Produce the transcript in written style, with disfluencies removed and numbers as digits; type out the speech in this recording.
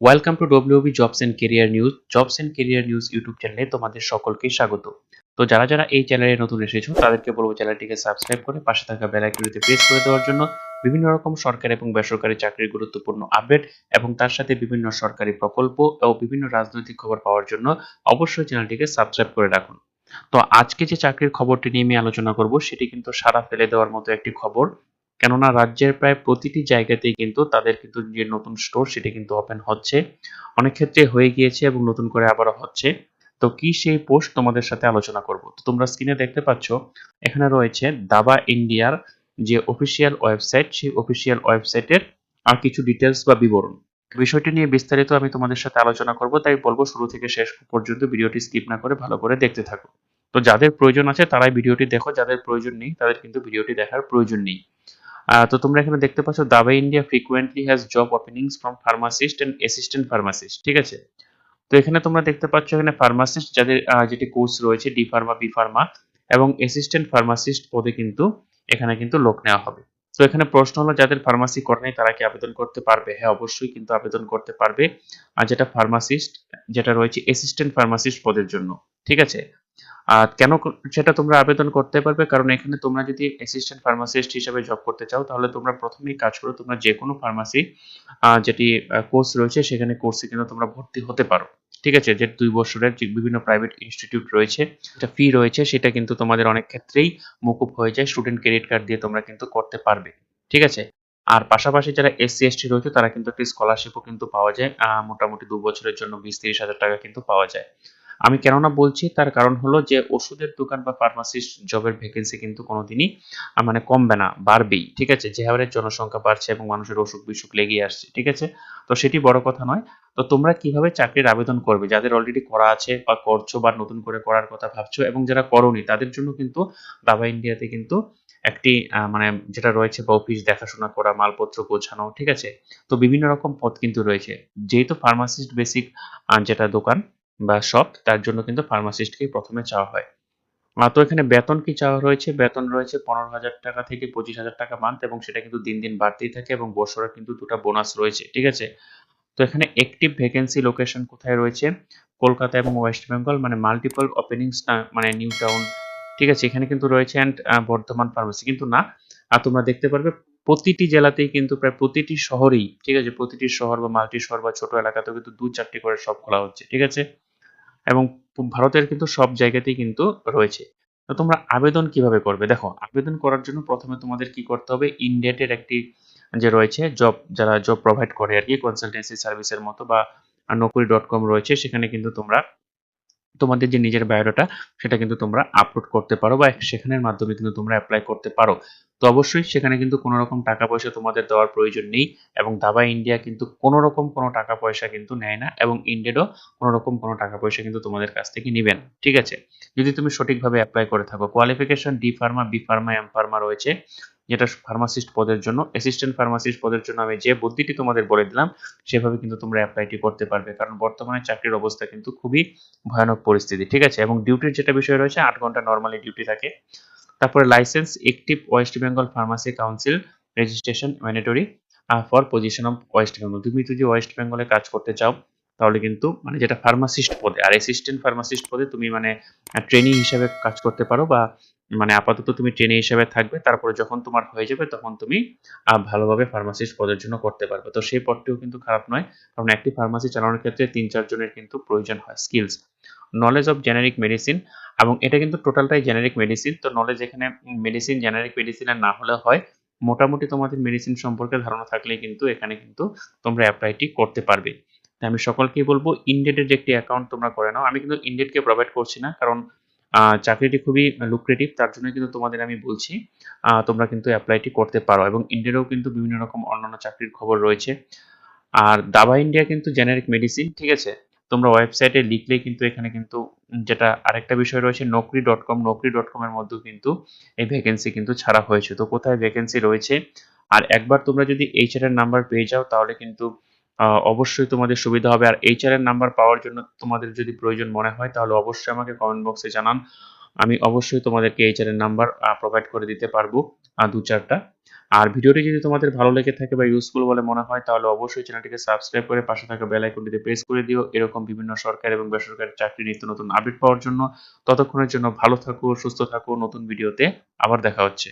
Welcome to WB jobs and career news. Jobs and career news YouTube চ্যানেলে তোমাদের সকলকে স্বাগত। তো যারা এই চ্যানেলে নতুন এসেছো তাদেরকে বলবো চ্যানেলটিকে সাবস্ক্রাইব করে পাশে থাকা বেল আইকনটিতে প্রেস করে দেওয়ার জন্য বিভিন্ন রকম সরকারি এবং বেসরকারি চাকরির গুরুত্বপূর্ণ আপডেট এবং তার সাথে বিভিন্ন সরকারি প্রকল্প ও বিভিন্ন রাজনৈতিক খবর পাওয়ার জন্য অবশ্যই চ্যানেলটিকে সাবস্ক্রাইব করে রাখুন। তো আজকে যে চাকরির খবরটি নিয়ে আমি আলোচনা করব সেটি কিন্তু সাড়া ফেলে দেওয়ার মতো একটি খবর। কেননা রাজ্যের প্রায় প্রতিটি জায়গাতেই কিন্তু তাদের কিন্তু যে নতুন স্টোর সেটি কিন্তু ওপেন হচ্ছে। অনেক ক্ষেত্রে হয়ে গিয়েছে এবং নতুন করে আবারও হচ্ছে। তো কি সেই পোস্ট তোমাদের সাথে আলোচনা করব। তো তোমরা স্ক্রিনে দেখতে পাচ্ছ এখানে রয়েছে দাবা ইন্ডিয়ার যে অফিসিয়াল ওয়েবসাইট, সেই অফিসিয়াল ওয়েবসাইটের আর কিছু ডিটেলস বা বিবরণ। বিষয়টি নিয়ে বিস্তারিত আমি তোমাদের সাথে আলোচনা করব, তাই বলবো শুরু থেকে শেষ পর্যন্ত ভিডিওটি স্কিপ না করে ভালো করে দেখতে থাকো। তো যাদের প্রয়োজন আছে তারাই ভিডিওটি দেখো, যাদের প্রয়োজন নেই তাদের কিন্তু ভিডিওটি দেখার প্রয়োজন নেই। তো তোমরা এখানে দেখতে পাচ্ছ Dabur India frequently has job openings from pharmacist and assistant pharmacist. ঠিক আছে, তো এখানে তোমরা দেখতে পাচ্ছ এখানে ফার্মাসিস্ট যাদের যেটি কোর্স রয়েছে ডি ফার্মা, বি ফার্মা এবং অ্যাসিস্ট্যান্ট ফার্মাসিস্ট পদে কিন্তু এখানে কিন্তু লোক নেওয়া হবে। তো এখানে প্রশ্ন হলো যাদের ফার্মাসি করে নাই তারা কি আবেদন করতে পারবে? হ্যাঁ, অবশ্যই কিন্তু আবেদন করতে পারবে। আর যেটা ফার্মাসিস্ট যেটা রয়েছে অ্যাসিস্ট্যান্ট ফার্মাসিস্ট পদের জন্য। ঠিক আছে, কেন সেটা তোমরা আবেদন করতে পারবে, কারণ এখানে তোমরা যদি অ্যাসিস্ট্যান্ট ফার্মাসিস্ট হিসেবে জব করতে চাও তাহলে তোমরা প্রথমেই কাজ করো, তোমরা যে কোনো ফার্মাসি যেটি কোর্স রয়েছে সেখানে কোর্সে কিন্তু তোমরা ভর্তি হতে পারো। ঠিক আছে, যে 2 বছরের যে বিভিন্ন প্রাইভেট ইনস্টিটিউট রয়েছে, একটা ফি রয়েছে, সেটা কিন্তু তোমাদের অনেক ক্ষেত্রেই মকুব হয়ে যায়। স্টুডেন্ট ক্রেডিট কার্ড দিয়ে তোমরা কিন্তু করতে পারবে। ঠিক আছে, আর পাশাপাশি যারা এসসি এসটি রয়েছে তারা কিন্তু একটি স্কলারশিপও কিন্তু পাওয়া যায়। মোটামুটি 2 বছরের জন্য 20-30 হাজার টাকা কিন্তু পাওয়া যায়। আমি কেননা বলছি তার কারণ হলো যে ওষুধের দোকান বা ফার্মাসিস্ট জবের ভ্যাকেন্সি কিন্তু কোনোদিনই মানে কমবে না, বাড়বেই। ঠিক আছে, যে হারে জনসংখ্যা বাড়ছে এবং মানুষের অসুখ বিসুখ লেগেই আসছে। ঠিক আছে, তো সেটি বড় কথা নয়। তো তোমরা কিভাবে চাকরির আবেদন করবে, যাদের অলরেডি করা আছে বা করছো বা নতুন করে করার কথা ভাবছো এবং যারা করোনি তাদের জন্য কিন্তু দাবা ইন্ডিয়াতে কিন্তু একটি মানে যেটা রয়েছে বা অফিস দেখাশোনা করা, মালপত্র গোছানো। ঠিক আছে, তো বিভিন্ন রকম পদ কিন্তু রয়েছে। যেহেতু ফার্মাসিস্ট বেসিক যেটা দোকান বা শপ, তার জন্য কিন্তু ফার্মাসিস্টকেই প্রথমে চাওয়া হয়। তো এখানে বেতন কি চাওয়া রয়েছে? বেতন রয়েছে 15,000 টাকা থেকে 25,000 টাকা মান্থ এবং সেটা কিন্তু দিন দিন বাড়তেই থাকে এবং বছরে কিন্তু 2টা বোনাস রয়েছে। ঠিক আছে, তো এখানে অ্যাক্টিভ ভ্যাকেন্সি লোকেশন কোথায় রয়েছে? কলকাতা এবং ওয়েস্ট বেঙ্গল, মানে মাল্টিপল ওপেনিংস না, মানে নিউ টাউন। ঠিক আছে, এখানে কিন্তু রয়েছে অ্যান্ড বর্ধমান ফার্মেসি কিন্তু না। আর তোমরা দেখতে পারবে প্রতিটি জেলাতেই কিন্তু প্রায় প্রতিটি শহরেই, ঠিক আছে, প্রতিটি শহর বা মাল্টি শহর বা ছোট এলাকাতেও কিন্তু 2-4টি করে শপ খোলা হচ্ছে। ঠিক আছে, এবং ভারতের কিন্তু সব জায়গাতেই কিন্তু রয়েছে। তো তোমরা আবেদন কিভাবে করবে? দেখো, আবেদন করার জন্য প্রথমে তোমাদের কি করতে হবে, ইনডেটের একটি যে রয়েছে জব, যারা জব প্রোভাইড করে আরকি কনসালটেন্সি সার্ভিসের মতো, বা naukri.com রয়েছে, সেখানে কিন্তু তোমরা তোমাদের যে নিজের বায়োডাটা সেটা কিন্তু তোমরা আপলোড করতে পারো বা সেখানের মাধ্যমে কিন্তু তোমরা এপ্লাই করতে পারো। তো অবশ্যই সেখানে কিন্তু কোনো রকম টাকা পয়সা তোমাদের দেওয়ার প্রয়োজন নেই এবং দাবা ইন্ডিয়া কিন্তু কোনো রকম কোনো টাকা পয়সা কিন্তু নেয় না এবং ইন্ডেডও কোনো রকম কোনো টাকা পয়সা কিন্তু তোমাদের কাছ থেকে নিবে না। ঠিক আছে, যদি তুমি সঠিকভাবে অ্যাপ্লাই করে থাকো। Qualification D pharma, B pharma, M pharma রয়েছে, যেটা ফার্মাসিস্ট পদের জন্য। অ্যাসিস্ট্যান্ট ফার্মাসিস্ট পদের জন্য আমি যে বুদ্ধিটি তোমাদের বলে দিলাম সেভাবে কিন্তু তোমরা অ্যাপ্লাইটি করতে পারবে, কারণ বর্তমানে চাকরির অবস্থা কিন্তু খুবই ভয়ানক পরিস্থিতি। ঠিক আছে, এবং ডিউটির যেটা বিষয় রয়েছে 8 ঘন্টা নরমালি ডিউটি থাকে। তারপরে licence active West Bengal pharmacy council registration mandatory for position of West Bengal. তুমি যদি ওয়েস্ট বেঙ্গলে কাজ করতে চাও তাহলে কিন্তু মানে যেটা ফার্মাসিস্ট পদে, আর অ্যাসিস্ট্যান্ট ফার্মাসিস্ট পদে তুমি মানে ট্রেনি হিসেবে কাজ করতে পারো, বা মানে আপাতত তুমি ট্রেনি হিসেবে থাকবে, তারপরে যখন তোমার হয়ে যাবে তখন তুমি ভালোভাবে ফার্মাসিস্ট পদের জন্য করতে পারবে। তো সেই পদটিও কিন্তু খারাপ নয়, কারণ একটি ফার্মাসি চালানোর ক্ষেত্রে 3-4 জনের কিন্তু প্রয়োজন হয়। Skills knowledge of generic medicine, এবং এটা কিন্তু টোটালটাই জেনারিক মেডিসিন। তো নলেজ এখানে মেডিসিন, জেনারিক মেডিসিনের না হলে হয়, মোটামুটি তোমাদের মেডিসিন সম্পর্কে ধারণা থাকলেই কিন্তু এখানে কিন্তু তোমরা অ্যাপ্লাইটি করতে পারবে। তাই আমি সকলকেই বলবো ইনডেটের যে একটি অ্যাকাউন্ট তোমরা করে নাও। আমি কিন্তু ইনডেটকে প্রোভাইড করছি না, কারণ চাকরিটি খুবই লুক্রেটিভ, তার জন্য কিন্তু তোমাদের আমি বলছি তোমরা কিন্তু অ্যাপ্লাইটি করতে পারো, এবং ইনডেটেও কিন্তু বিভিন্ন রকম অন্যান্য চাকরির খবর রয়েছে। আর দাবা ইন্ডিয়া কিন্তু জেনারিক মেডিসিন। ঠিক আছে, তোমরা ওয়েবসাইটে লিখলেই কিন্তু এখানে কিন্তু যেটা আরেকটা বিষয় রয়েছে naukri.com এর মধ্যেও কিন্তু এই ভ্যাকেন্সি কিন্তু ছাড়া হয়েছে। তো কোথায় ভ্যাকেন্সি রয়েছে, আর একবার তোমরা যদি এইচআর এর নাম্বার পেয়ে যাও তাহলে কিন্তু অবশ্যই তোমাদের সুবিধা হবে। আর এইচআর এর নাম্বার পাওয়ার জন্য তোমাদের যদি প্রয়োজন মনে হয় তাহলে অবশ্যই আমাকে কমেন্ট বক্সে জানান। আমি অবশ্যই তোমাদেরকে এইচআর এর নাম্বার প্রোভাইড করে দিতে পারবো 2-4টা। আর ভিডিওটি যদি তোমাদের ভালো লেগে থাকে বা ইউজফুল বলে মনে হয় তাহলে অবশ্যই চ্যানেলটিকে সাবস্ক্রাইব করে পাশে থাকা বেল আইকনটিতে প্রেস করে দিও এরকম বিভিন্ন সরকারি এবং বেসরকারি চাকরির নিত্য নতুন আপডেট পাওয়ার জন্য। ততক্ষণের জন্য ভালো থাকো, সুস্থ থাকো। নতুন ভিডিওতে আবার দেখা হচ্ছে।